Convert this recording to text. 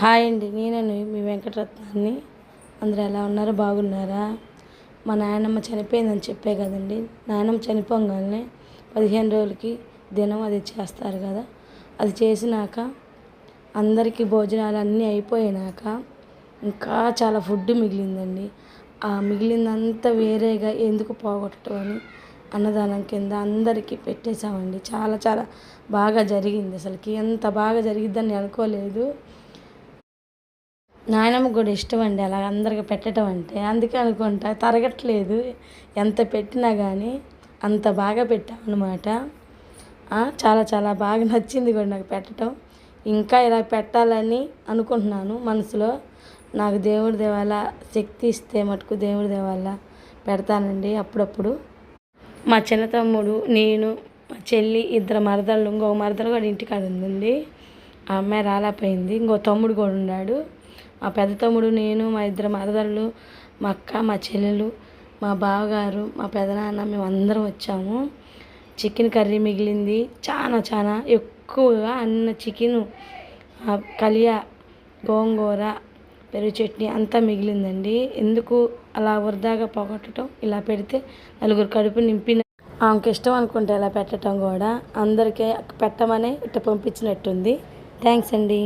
Hi అండి, నేనండి మీ వెంకటరత్నాన్ని. అందరూ ఎలా ఉన్నారో బాగున్నారా? మా నాయనమ్మ చనిపోయిందని చెప్పే కదండి. నాయనమ్మ చనిపోగానే 15 రోజులకి దినం అది చేస్తారు కదా. అది చేసినాక అందరికీ భోజనాలు అన్నీ అయిపోయినాక ఇంకా చాలా ఫుడ్ మిగిలిందండి. ఆ మిగిలిందంతా వేరేగా ఎందుకు పోగొట్టడం అని అన్నదానం కింద అందరికీ పెట్టేశామండి. చాలా చాలా బాగా జరిగింది. అసలుకి ఎంత బాగా జరిగిద్దని అనుకోలేదు. నాయనమ్మకు కూడా ఇష్టం అండి అలా అందరికి పెట్టడం అంటే. అందుకే అనుకుంటా తరగట్లేదు. ఎంత పెట్టినా కానీ అంత బాగా పెట్టామన్నమాట. చాలా చాలా బాగా నచ్చింది కూడా నాకు పెట్టడం. ఇంకా ఇలా పెట్టాలని అనుకుంటున్నాను మనసులో. నాకు దేవుడి దేవాల శక్తి ఇస్తే మటుకు దేవుడి దేవాల పెడతానండి అప్పుడప్పుడు. మా చిన్న తమ్ముడు, నేను, మా చెల్లి, ఇద్దరు మరదళ్ళు, ఇంకొక మరదలు కూడా ఇంటికాడ ఉందండి. ఆ అమ్మాయి రాలేకపోయింది. ఇంకో తమ్ముడు కూడా ఉన్నాడు. మా పెద్ద తమ్ముడు, నేను, మా ఇద్దరు మరదళ్ళు, మా అక్క, మా చెల్లెలు, మా బావగారు, మా పెదనాన్న, మేము అందరం వచ్చాము. చికెన్ కర్రీ మిగిలింది. చాలా చాలా ఎక్కువగా అన్న చికెను, కలియా, గోంగూర, పెరుగు చట్నీ అంతా మిగిలిందండి. ఎందుకు అలా వృధాగా పోగొట్టడం? ఇలా పెడితే నలుగురు కడుపు నింపిన ఆమెకి ఇష్టం అనుకుంటే ఇలా పెట్టడం కూడా అందరికీ పెట్టమనే ఇట్ట పంపించినట్టుంది. థ్యాంక్స్ అండి.